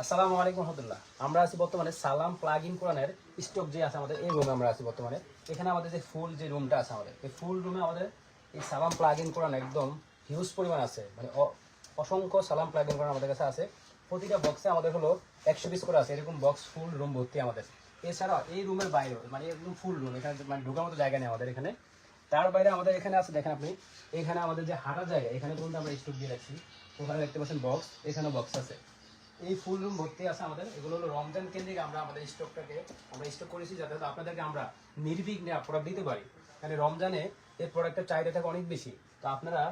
আসসালামু আলাইকুম রহমতুল্লাহ। আমরা আছি বর্তমানে সালাম প্লাগ ইন কোরআনের স্টক যে আছে আমাদের এই রুমে আমরা আছি বর্তমানে। এখানে আমাদের যে ফুল যে রুমটা আছে আমাদের এই ফুল রুমে আমাদের এই সালাম প্লাগ ইন কোরআন একদম হিউজ পরিমাণ আছে, মানে অসংখ্য সালাম প্লাগ ইন কোরআন আমাদের কাছে আছে। প্রতিটা বক্সে আমাদের হলো 100 পিস করে আছে, এরকম বক্স ফুল রুম ভর্তি আমাদের। এছাড়া এই রুমের বাইরে মানে একদম ফুল রুম, এখানে মানে ঢোকার মতো জায়গা নেই আমাদের এখানে। তার বাইরে আমাদের এখানে আছে, দেখেন আপনি এখানে আমাদের যে হাঁটার জায়গা, এখানে কিন্তু আমরা স্টক দিয়ে রাখছি। ওখানে দেখতে পাচ্ছেন বক্স, এখানেও বক্স আছে। এই ফুল রুম ভর্তি আছে আমাদের। এগুলো হলো রমজান কেন্দ্রিক আমরা আমাদের স্টকটাকে আমরা স্টক করেছি, যাতে আপনাদেরকে আমরা নির্বিঘ্নে প্রোডাক্ট দিতে পারি। কারণ রমজানে এই প্রোডাক্টের চাহিদা থাকে অনেক বেশি। তো আপনারা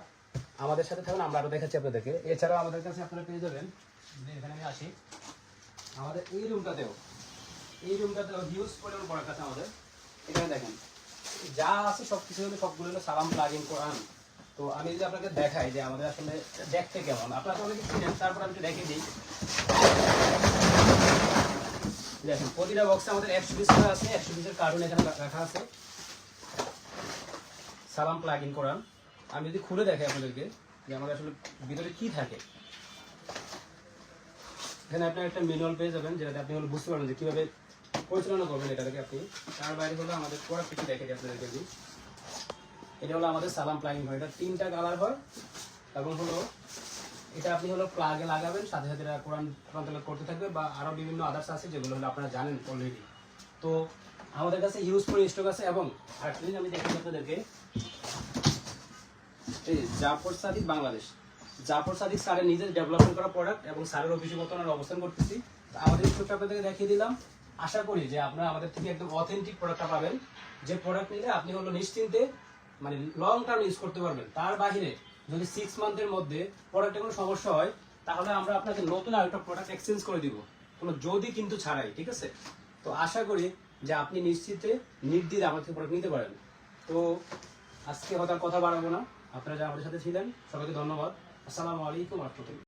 আমাদের সাথে থাকুন, আমরা আরও দেখাচ্ছি আপনাদেরকে। এছাড়াও আমাদের কাছে আপনারা পেয়ে যাবেন, এখানে আমি আসি আমাদের এই রুমটাতেও হিউজ পরিমাণ প্রোডাক্ট আছে আমাদের। এখানে দেখেন যা আছে সব কিছু হলো, সবগুলো হলো সালাম প্লাগ ইন কোরআন। তো আমি যদি আপনাকে দেখাই যে আমাদের আসলে দেখতে কেমন, আপনারা তো অনেকে চিনেন, তারপর আমি একটু দেখে দিই। দেখেন প্রতিটা বক্সে আমাদের 100 পিস করে আছে, 100 পিসের কার্টুন এখানে রাখা আছে সালাম প্লাগ ইন কোরআন। আমি যদি খুলে দেখাই আপনাদেরকে যে আমাদের আসলে ভিতরে কি থাকে, এখানে আপনার একটা ম্যানুয়াল পেয়ে যাবেন, যেটাতে আপনি হলো বুঝতে পারবেন যে কীভাবে পরিচালনা করবেন এটাকে আপনি। তার বাইরে হলো আমাদের প্রোডাক্ট কি দেখে দিই আপনাদেরকে। এটা হলো আমাদের সালাম প্লাগ ইন কোরআন, এটা 3টা কালার হয় এবং হলো এটা আপনি হলো প্লাগে লাগাবেন, সাথে সাথে এটা কোরআন তেলাওয়াত করতে থাকবে, বা আরও বিভিন্ন আদার্স আছে যেগুলো হলো আপনারা জানেন অলরেডি। তো আমাদের কাছে হিউজ করে স্টক আছে। এবং আরেকটা জিনিস আমি দেখি আপনাদেরকে, এই জাফর সাদিক বাংলাদেশ, জাফর সাদিক স্যারের নিজের ডেভেলপমেন্ট করা প্রোডাক্ট এবং স্যারের অফিসে বর্তমানে অবস্থান করতেছি। তো আমাদের স্টকটা আপনাদেরকে দেখিয়ে দিলাম। আশা করি যে আপনারা আমাদের থেকে একদম অথেন্টিক প্রোডাক্টটা পাবেন, যে প্রোডাক্ট নিলে আপনি হলো নিশ্চিন্তে মানে লং টার্ম ইউজ করতে পারবেন। তার বাইরে যদি 6 মান্থের মধ্যে প্রোডাক্টের কোনো সমস্যা হয়, তাহলে আমরা আপনাকে নতুন আরেকটা প্রোডাক্ট এক্সচেঞ্জ করে দিব, কোনো যদি কিন্তু ছাড়াই, ঠিক আছে? তো আশা করি যে আপনি নিশ্চিতে নির্দ্বিধায় আমার থেকে প্রোডাক্ট নিতে পারেন। তো আজকে হয়তো আর কথা বাড়াবো না, আপনারা যারা আমাদের সাথে ছিলেন সবাইকে ধন্যবাদ। আসসালামু আলাইকুম ওয়া রাহমাতুল্লাহ।